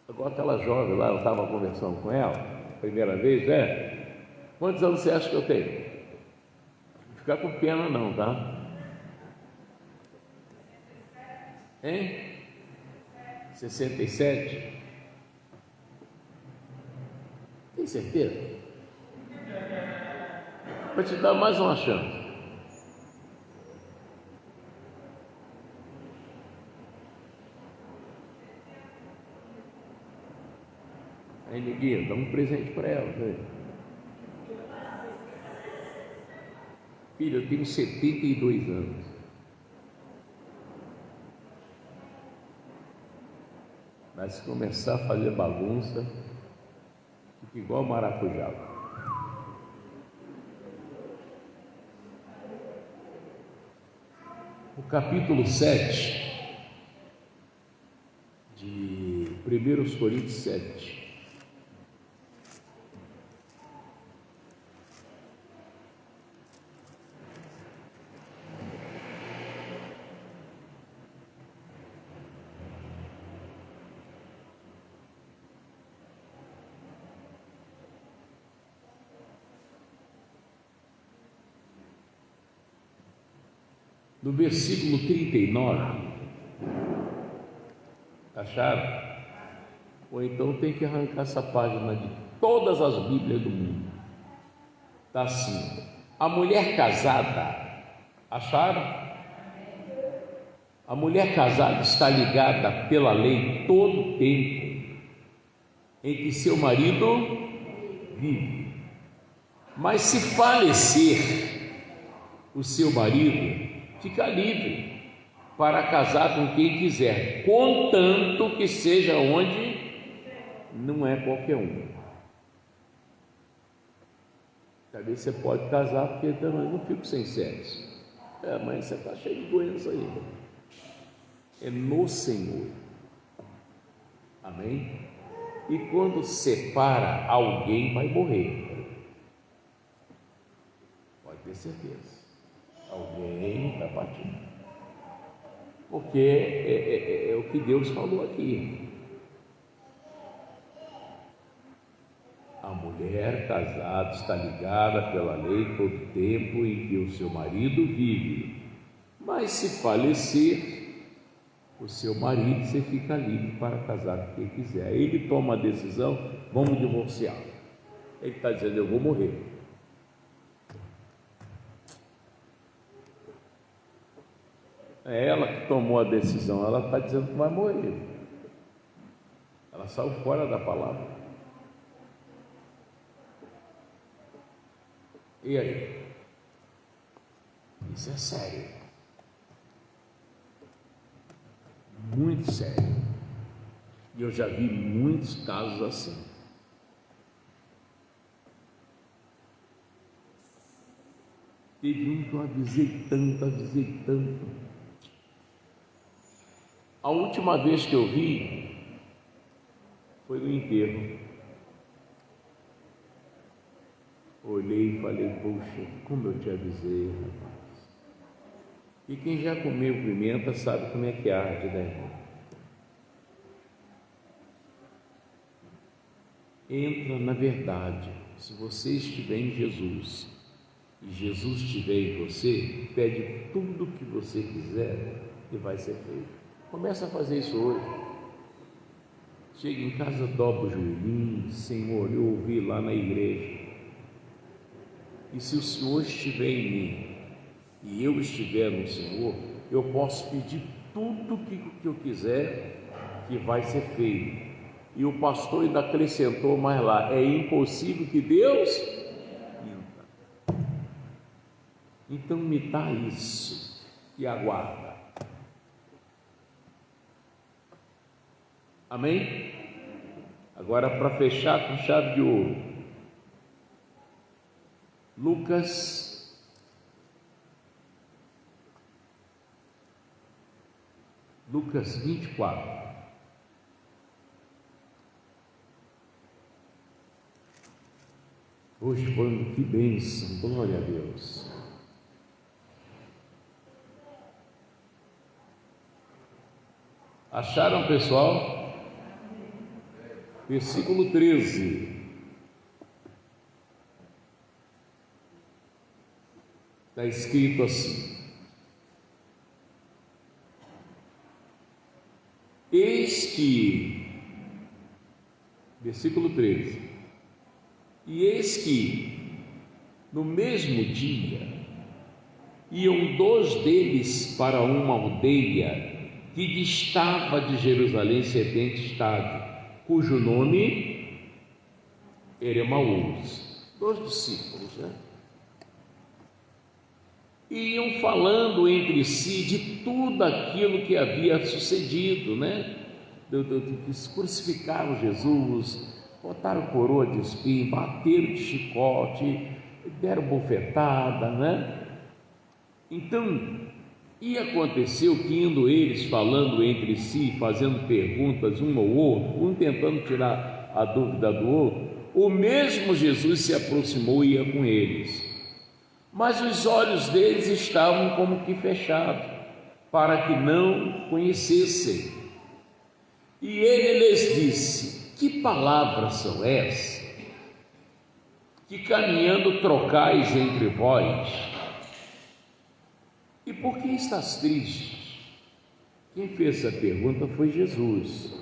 Agora aquela jovem lá, eu estava conversando com ela, primeira vez, quantos anos você acha que eu tenho? Não ficar com pena não, tá? Hein? 67? Tem certeza? Vou te dar mais uma chance. Aí, neguinho, dá um presente para ela. Né? Filho, eu tenho 72 anos. Mas se começar a fazer bagunça, fica igual maracujá. O capítulo 7 de 1 Coríntios 7. No versículo 39, acharam? Ou então tem que arrancar essa página de todas as Bíblias do mundo. Está assim: a mulher casada, acharam? A mulher casada está ligada pela lei todo o tempo em que seu marido vive. Mas se falecer o seu marido, fica livre para casar com quem quiser, contanto que seja onde não é qualquer um. Talvez você pode casar porque também não fico sem sexo. Mas você está cheio de doença aí. É no Senhor. Amém? E quando separa, alguém vai morrer. Pode ter certeza. Alguém vai partir, porque é o que Deus falou aqui. A mulher casada está ligada pela lei todo o tempo em que o seu marido vive, mas se falecer o seu marido, você fica livre para casar com quem quiser. Aí ele toma a decisão: vamos divorciar. Ele está dizendo: eu vou morrer. É ela que tomou a decisão, ela está dizendo que vai morrer. Ela saiu fora da palavra. E aí? Isso é sério. Muito sério. E eu já vi muitos casos assim. Teve um que eu avisei tanto. A última vez que eu vi foi no enterro. Olhei e falei: poxa, como eu te avisei, rapaz. E quem já comeu pimenta sabe como é que arde, né, irmão? Entra na verdade. Se você estiver em Jesus e Jesus estiver em você, pede tudo o que você quiser e vai ser feito. Começa a fazer isso hoje. Chega em casa, dobra o joelhinho: Senhor, eu ouvi lá na igreja, e se o Senhor estiver em mim e eu estiver no Senhor, eu posso pedir tudo que eu quiser, que vai ser feito. E o pastor ainda acrescentou mais lá: é impossível que Deus minta. Então me dá isso e aguarda. Amém? Agora, para fechar com chave de ouro, Lucas 24. Hoje foi que bênção, glória a Deus. Acharam, pessoal? Versículo 13. Está escrito assim: eis que, versículo 13, e eis que no mesmo dia iam 2 deles para uma aldeia que distava de Jerusalém 70 estádios, cujo nome era Emaús. 2 discípulos, né? Iam falando entre si de tudo aquilo que havia sucedido, né? Crucificaram Jesus, botaram coroa de espinho, bateram de chicote, deram bofetada, né? Então, e aconteceu que, indo eles falando entre si, fazendo perguntas um ao outro, um tentando tirar a dúvida do outro, o mesmo Jesus se aproximou e ia com eles. Mas os olhos deles estavam como que fechados, para que não conhecessem. E ele lhes disse: que palavras são essas, que caminhando trocais entre vós? E por que estás triste? Quem fez essa pergunta foi Jesus.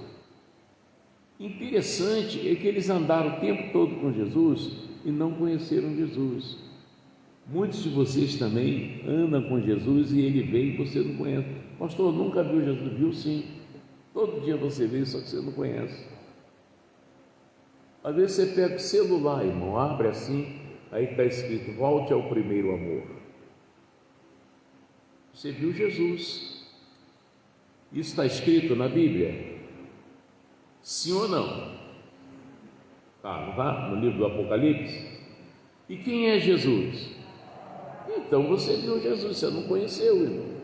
Interessante é que eles andaram o tempo todo com Jesus e não conheceram Jesus. Muitos de vocês também andam com Jesus e ele vem e você não conhece. Pastor, nunca viu Jesus? Viu sim. Todo dia você vê, só que você não conhece. Às vezes você pega o celular, irmão, abre assim, aí está escrito: volte ao primeiro amor. Você viu Jesus. Isso está escrito na Bíblia? Sim ou não? Tá, não tá? No livro do Apocalipse. E quem é Jesus? Então você viu Jesus, você não conheceu, irmão.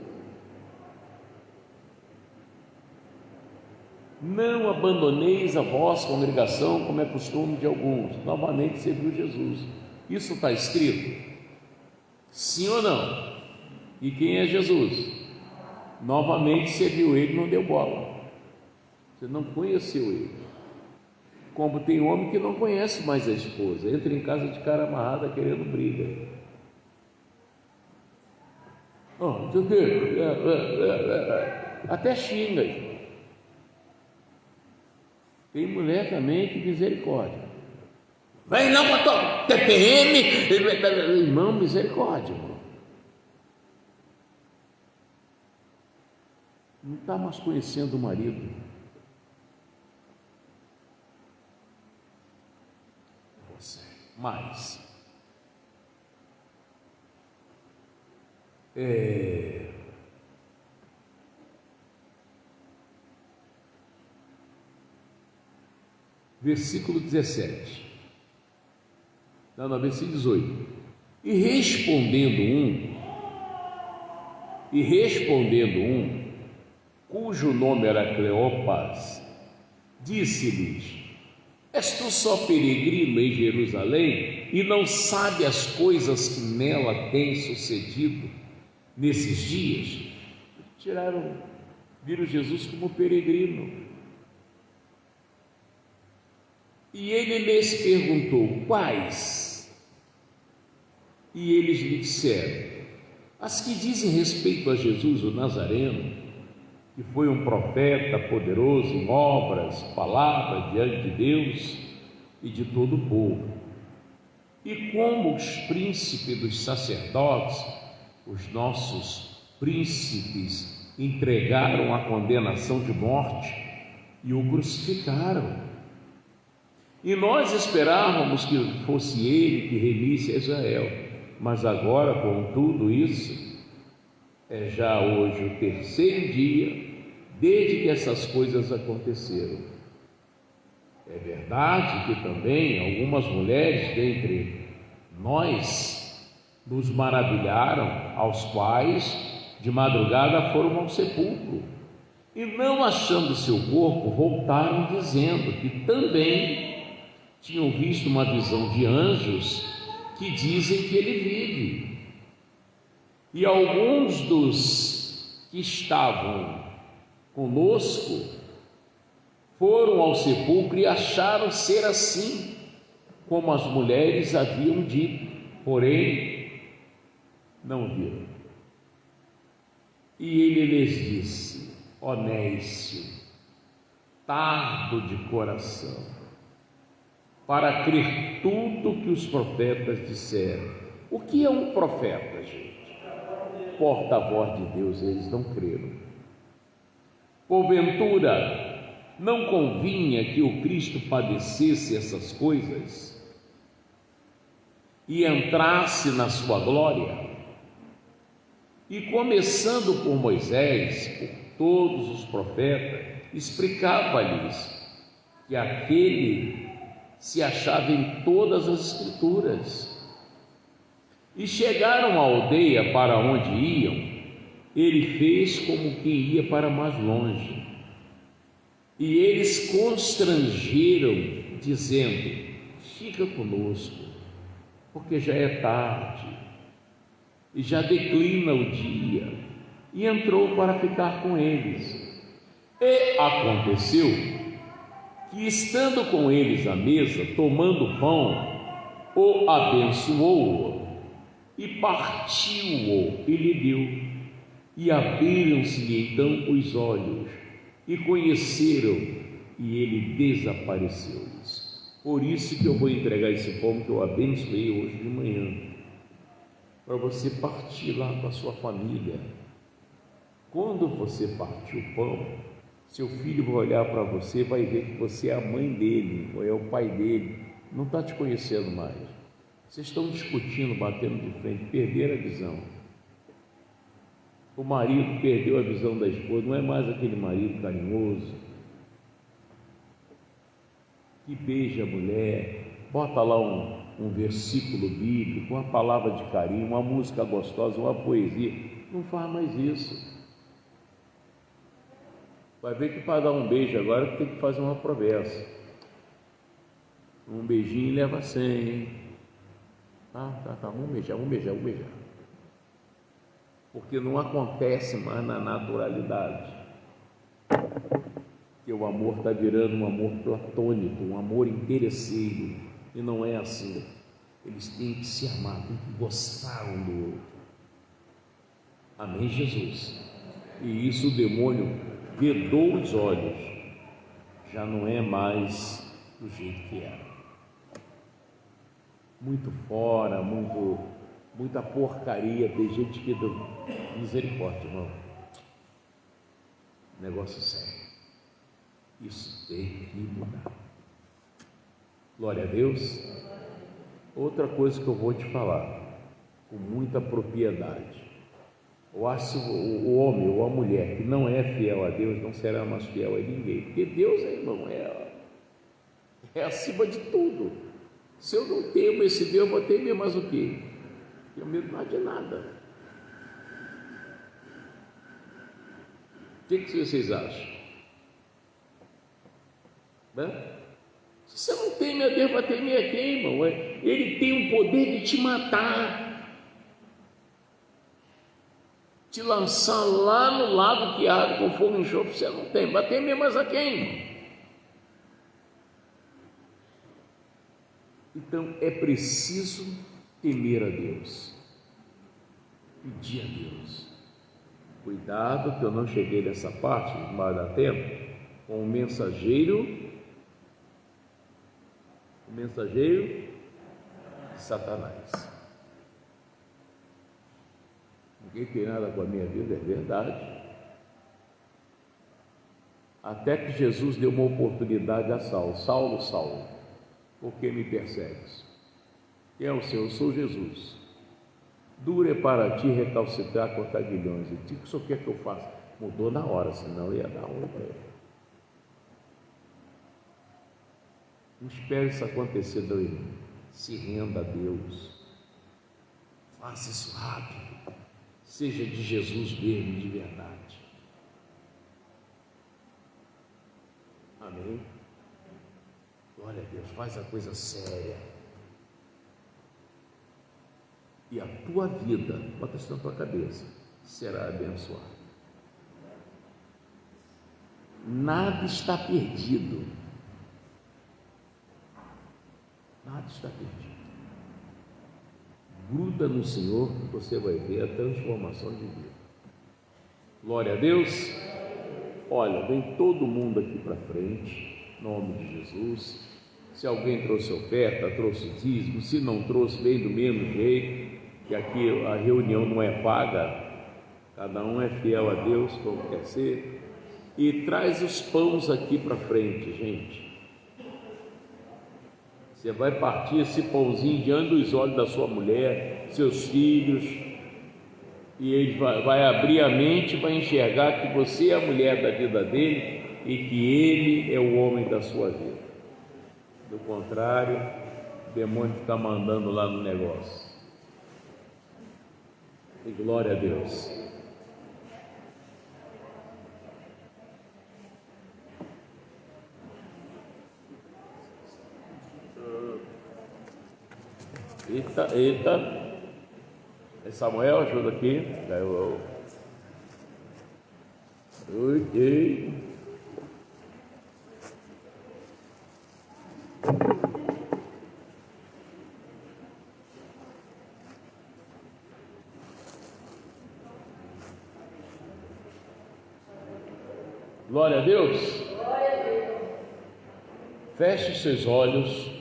Não abandoneis a vossa congregação, como é costume de alguns. Novamente você viu Jesus. Isso está escrito? Sim ou não? E quem é Jesus? Novamente você viu ele e não deu bola. Você não conheceu ele. Como tem homem que não conhece mais a esposa, entra em casa de cara amarrada querendo briga. Até xinga. Tem mulher também que misericórdia. Vem não, pastor, TPM, irmão, misericórdia, irmão. Não está mais conhecendo o marido. Você, mais. Versículo 17. Não, versículo 18. E respondendo um, cujo nome era Cleopas, disse-lhes: és tu só peregrino em Jerusalém e não sabe as coisas que nela têm sucedido nesses dias? Viram Jesus como peregrino. E ele lhes perguntou: quais? E eles lhe disseram: as que dizem respeito a Jesus o Nazareno, que foi um profeta poderoso em obras, palavras diante de Deus e de todo o povo. E como os príncipes dos sacerdotes, os nossos príncipes, entregaram a condenação de morte e o crucificaram. E nós esperávamos que fosse ele que remisse a Israel, mas agora, com tudo isso, é já hoje o 3º dia desde que essas coisas aconteceram. É verdade que também algumas mulheres dentre nós nos maravilharam, aos quais de madrugada foram ao sepulcro e, não achando seu corpo, voltaram dizendo que também tinham visto uma visão de anjos que dizem que ele vive. E alguns dos que estavam conosco, foram ao sepulcro e acharam ser assim, como as mulheres haviam dito, porém não viram. E ele lhes disse: ó nécio, tardo de coração, para crer tudo que os profetas disseram. O que é um profeta, gente? Porta-voz de Deus, eles não creram. Porventura, não convinha que o Cristo padecesse essas coisas e entrasse na sua glória? E começando por Moisés, por todos os profetas, explicava-lhes que aquele se achava em todas as Escrituras. E chegaram à aldeia para onde iam, ele fez como quem ia para mais longe. E eles constrangeram, dizendo: fica conosco, porque já é tarde e já declina o dia. E entrou para ficar com eles. E aconteceu que, estando com eles à mesa, tomando o pão, o abençoou e partiu-o e lhe deu. E abriram-se-lhe então os olhos e conheceram, e ele desapareceu-lhes. Por isso que eu vou entregar esse pão que eu abençoei hoje de manhã, para você partir lá com a sua família. Quando você partir o pão, seu filho vai olhar para você, vai ver que você é a mãe dele, ou é o pai dele, não está te conhecendo mais. Vocês estão discutindo, batendo de frente, perderam a visão. O marido perdeu a visão da esposa, não é mais aquele marido carinhoso que beija a mulher, bota lá um versículo bíblico, uma palavra de carinho, uma música gostosa, uma poesia. Não faz mais isso. Vai ver que para dar um beijo agora tem que fazer uma promessa. Um beijinho leva 100, hein? Tá, vamos beijar. Porque não acontece mais na naturalidade. Que o amor está virando um amor platônico, um amor interesseiro, e não é assim. Eles têm que se amar, têm que gostar um do outro. Amém, Jesus? E isso o demônio vedou os olhos, já não é mais do jeito que era. Muito fora, muita porcaria. Tem gente que deu misericórdia, irmão. Negócio sério. Isso tem que mudar. Glória a Deus. Outra coisa que eu vou te falar, com muita propriedade. Eu acho que o homem ou a mulher que não é fiel a Deus não será mais fiel a ninguém. Porque Deus, irmão, é acima de tudo. Se eu não temo esse Deus, eu vou temer mais o quê? Eu medo mais de nada. O que vocês acham? Se você não teme a Deus, vai temer a quem, irmão? Ele tem o poder de te matar, te lançar lá no lago que arde com fogo e enxofre. Você não tem, vai temer mais a quem, irmão? Então é preciso temer a Deus, pedir a Deus. Cuidado que eu não cheguei nessa parte, não vai dar tempo, com o mensageiro de Satanás. Ninguém tem nada com a minha vida, é verdade. Até que Jesus deu uma oportunidade a Saulo: Saulo, por que me persegues? Quem é o Senhor? Eu sou Jesus. Duro é para ti recalcitrar contra aguilhões. E o que o Senhor quer que eu faça? Mudou na hora, senão ia dar outra. Não espere isso acontecer, não, irmão. Se renda a Deus. Faça isso rápido. Seja de Jesus mesmo, de verdade. Amém? Glória a Deus, faz a coisa séria. E a tua vida, bota isso na tua cabeça, será abençoada. nada está perdido. Nada está perdido. Gruda no Senhor, você vai ver a transformação de vida. Glória a Deus. Olha, vem todo mundo aqui para frente, em nome de Jesus. Se alguém trouxe oferta, trouxe dízimo, se não trouxe, vem do mesmo jeito, que aqui a reunião não é paga, cada um é fiel a Deus como quer ser. E traz os pães aqui para frente, gente. Você vai partir esse pãozinho diante dos olhos da sua mulher, seus filhos, e ele vai abrir a mente, vai enxergar que você é a mulher da vida dele e que ele é o homem da sua vida. Do contrário, o demônio está mandando lá no negócio. E glória a Deus. Eita. Samuel, ajuda aqui. Oi. Glória a Deus. Feche seus olhos.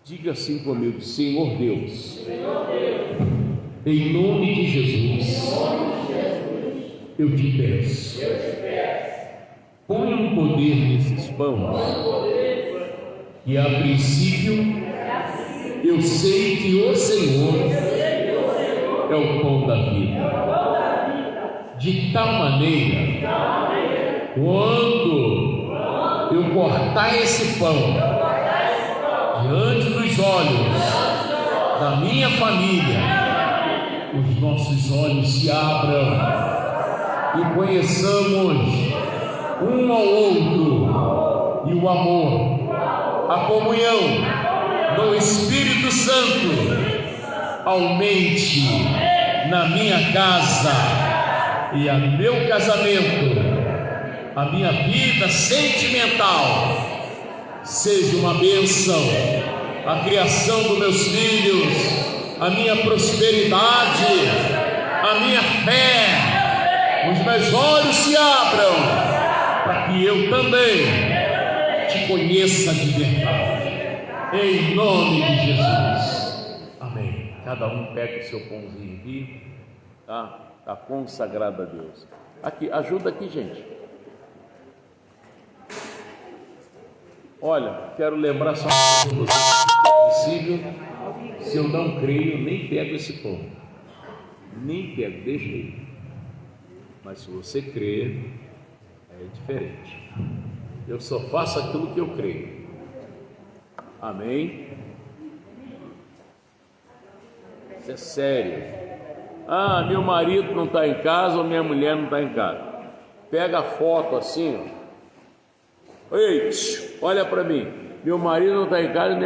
Diga assim comigo: Senhor Deus, em nome de Jesus, eu te peço, põe um poder nesses pães, e a princípio eu sei que o Senhor é o pão da vida, de tal maneira, quando eu cortar esse pão diante dos olhos da minha família, os nossos olhos se abram e conheçamos um ao outro, e o amor, a comunhão do Espírito Santo aumente na minha casa e a meu casamento, a minha vida sentimental seja uma bênção, a criação dos meus filhos, a minha prosperidade, a minha fé, os meus olhos se abram, para que eu também te conheça de verdade, em nome de Jesus, amém. Cada um pega o seu pãozinho aqui, está consagrado a Deus. Aqui, ajuda aqui, gente. Olha, quero lembrar só se possível, se eu não creio, nem pego esse pão, nem pego, deixa aí. Mas se você crer, é diferente. Eu só faço aquilo que eu creio. Amém? Isso é sério. Meu marido não está em casa ou minha mulher não está em casa. Pega a foto assim, ó. Ei, olha para mim, meu marido não está em casa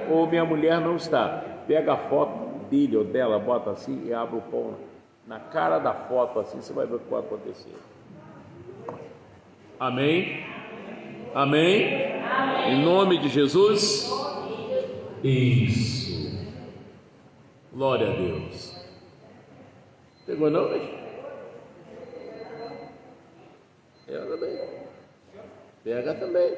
ou minha mulher não está. Pega a foto dele ou dela, bota assim e abre o pão na cara da foto assim, você vai ver o que vai acontecer. Amém? Amém? Em nome de Jesus? Isso. Glória a Deus. Pegou não, bicho? Eu também. Pega também.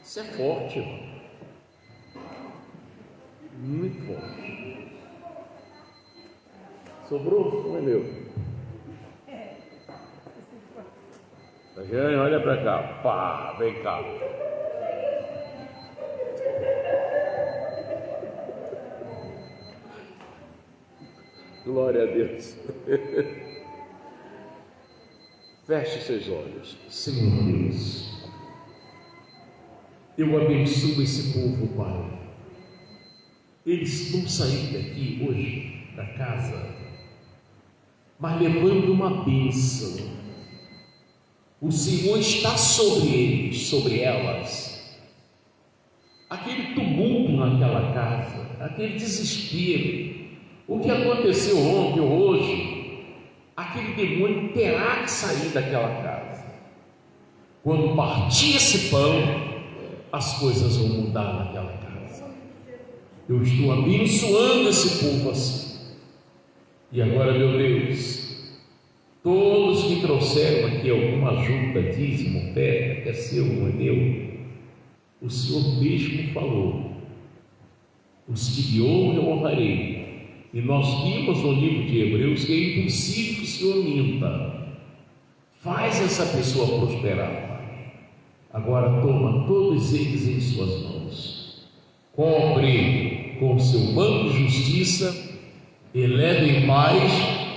Isso é forte, irmão. Muito forte. Sobrou? Não é meu. Jane, olha para cá. Pá, vem cá. Glória a Deus. Feche seus olhos. Senhor Deus, eu abençoo esse povo, Pai. Eles vão sair daqui hoje, da casa, mas levando uma bênção. O Senhor está sobre eles, sobre elas. Aquele tumulto naquela casa, aquele desespero, o que aconteceu ontem ou hoje, aquele aquele demônio terá que sair daquela casa. Quando partir esse pão, as coisas vão mudar naquela casa. Eu estou abençoando esse povo assim. E agora, meu Deus, todos que trouxeram aqui alguma ajuda, dízimo, oferta, que é seu, não é meu, o Senhor mesmo falou: os que me honram eu honrarei. E nós vimos no livro de Hebreus que é impossível que o Senhor minta. Faz essa pessoa prosperar, Pai. Agora toma todos eles em suas mãos, cobre com o seu manto de justiça, eleva em paz,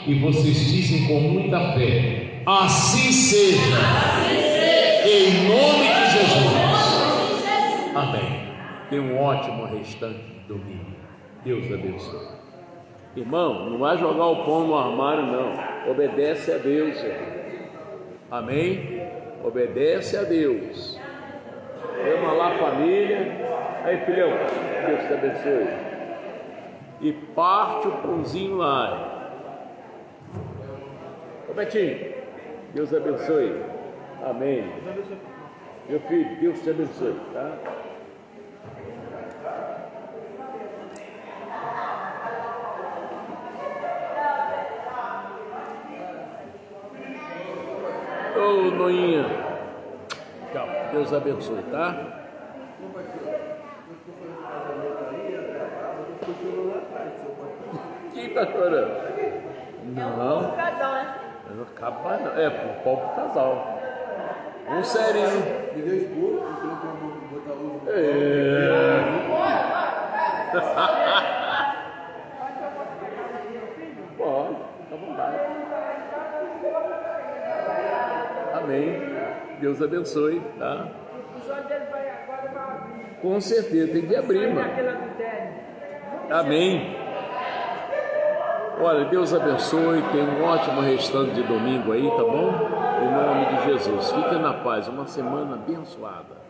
e vocês dizem com muita fé: assim seja, em nome de Jesus. Amém. Tenha um ótimo restante de domingo. Deus abençoe. Irmão, não vai jogar o pão no armário, não. Obedece a Deus, irmão. Amém? Obedece a Deus. Ama lá a família. Aí, filhão, Deus te abençoe. E parte o pãozinho lá. Ô Betinho, Deus abençoe. Amém. Meu filho, Deus te abençoe, tá? Ô Noinha, tchau, Deus abençoe, tá? Quem tá chorando? Não. É um casal, né? Não acaba não. É, pro pobre casal. Um serinho. Me deu escuro, porque eu tenho que botar o... Pode, fica à vontade. Amém. Deus abençoe, tá? O olho dele vai agora, vai abrir. Com certeza, tem que abrir, mano. Amém. Olha, Deus abençoe, tenha um ótimo restante de domingo aí, tá bom? Em nome de Jesus. Fiquem na paz, uma semana abençoada.